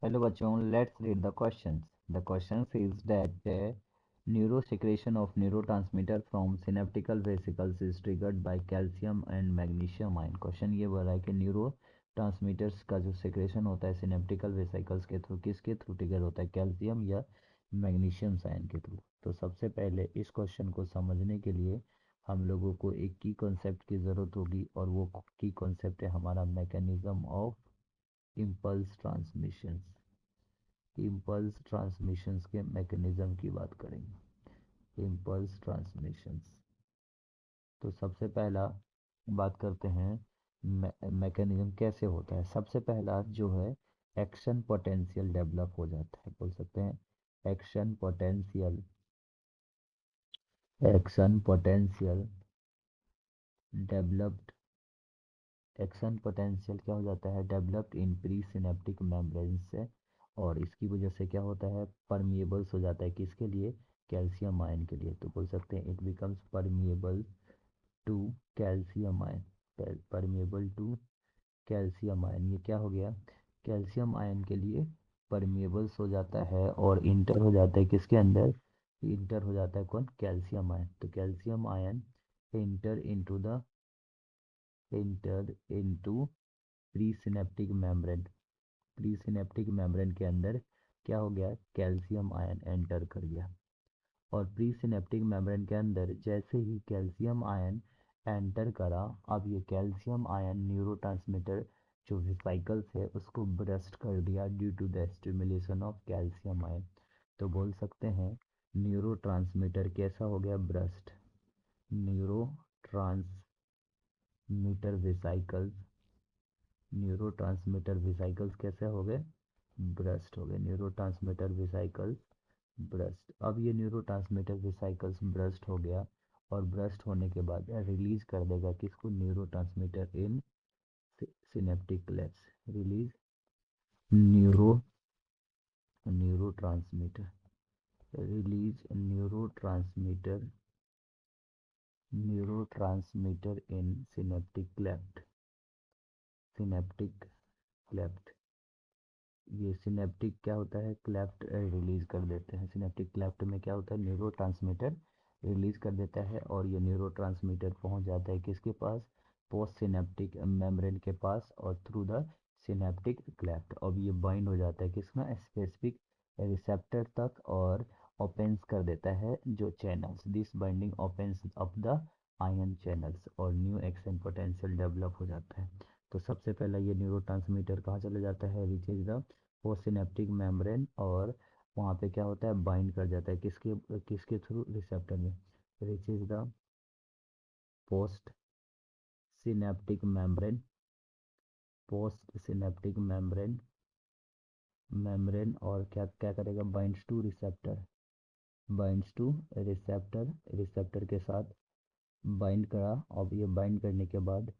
Hello bachon, let's read the questions. The question says that neurosecretion of neurotransmitter from synaptical vesicles is triggered by calcium and magnesium ion. Question ये बोल रहा है कि neuro का जो secretion होता है सिनेप्टिकल वेसिकल्स के थ्रू किसके थ्रू ट्रिगर होता है, कैल्शियम या मैग्नीशियम आयन के थ्रू। तो सबसे पहले इस क्वेश्चन को समझने के लिए हम लोगों को एक की कॉन्सेप्ट की ज़रूरत होगी और वो की कॉन्सेप्ट है हमारा mechanism of impulse transmissions. Impulse transmissions के मैकेनिज्म की बात करेंगे। इम्पल्स ट्रांसमिशंस, तो सबसे पहला बात करते हैं मैकेनिज्म कैसे होता है। सबसे पहला जो है एक्शन पोटेंशियल डेवलप हो जाता है, बोल सकते हैं action potential. Action potential developed, action potential क्या हो जाता है, developed in pre synaptic membrane से। और इसकी वजह से क्या होता है, परमिएबल्स हो जाता है किसके लिए, कैल्शियम आयन के लिए। तो बोल सकते हैं it becomes permeable to calcium ion. Permeable to calcium ion, ये क्या हो गया, कैल्शियम आयन के लिए परमिएबल्स हो जाता है और इंटर हो जाता है किसके अंदर, इंटर हो जाता है कौन, कैल्शियम आयन। तो calcium ion inter into the, inter into pre synaptic membrane. Pre synaptic membrane के अंदर क्या हो गया, कैल्शियम आयन एंटर कर गया। और प्री सिनेप्टिक मेम्ब्रेन के अंदर जैसे ही कैल्शियम आयन एंटर करा, अब ये कैल्शियम आयन न्यूरोट्रांसमीटर जो वेसिकल्स है उसको ब्रस्ट कर दिया due to the stimulation of calcium ion. तो बोल सकते हैं न्यूरोट्रांसमीटर कैसा हो गया, burst. Neurotransmitter vesicles, neurotransmitter vesicles कैसे हो गए, ब्रस्ट हो गए। Neurotransmitter vesicles burst. अब ये न्यूरोट्रांसमीटर वेसिकल्स ब्रस्ट हो गया और ब्रस्ट होने के बाद रिलीज कर देगा किसको, neurotransmitter in synaptic cleft. Release neuro neurotransmitter, release neurotransmitter, neurotransmitter in synaptic cleft. Synaptic cleft, ये सिनेप्टिक क्या होता है, क्लेफ्ट रिलीज कर देते हैं। सिनेप्टिक क्लेफ्ट में क्या होता है, न्यूरोट्रांसमीटर रिलीज कर देता है और ये न्यूरोट्रांसमीटर पहुंच जाता है किसके पास, पोस्ट सिनेप्टिक मेम्ब्रेन के पास और थ्रू द सिनेप्टिक क्लेफ्ट। अब ये बाइंड हो जाता है किसमें, स्पेसिफिक रिसेप्टर तक और ओपन्स कर देता है जो channels. This binding opens up the ion channels और न्यू एक्शन पोटेंशियल डेवलप हो जाता है। तो सबसे पहला ये न्यूरोट्रांसमीटर कहाँ चला जाता है, reaches the post synaptic membrane और वहाँ पे क्या होता है, बाइंड कर जाता है किसके किसके थ्रू, रिसेप्टर में। Reaches the post synaptic membrane, post synaptic membrane, membrane और क्या क्या करेगा, binds two receptor, binds two receptor, receptor के साथ बाइंड करा। अब ये बाइंड करने के बाद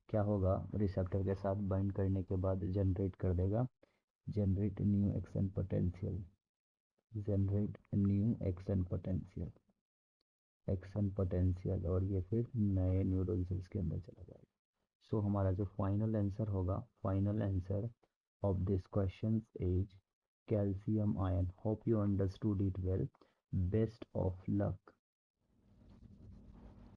क्या होगा, रिसेप्टर के साथ बाइंड करने के बाद जनरेट कर देगा, generate new action potential, generate new action potential, action potential और ये फिर नए न्यूरल सेल्स के अंदर चला जाएगा। सो हमारा जो फाइनल आंसर होगा, final answer of this question is calcium ion. Hope you understood it well. Best of luck.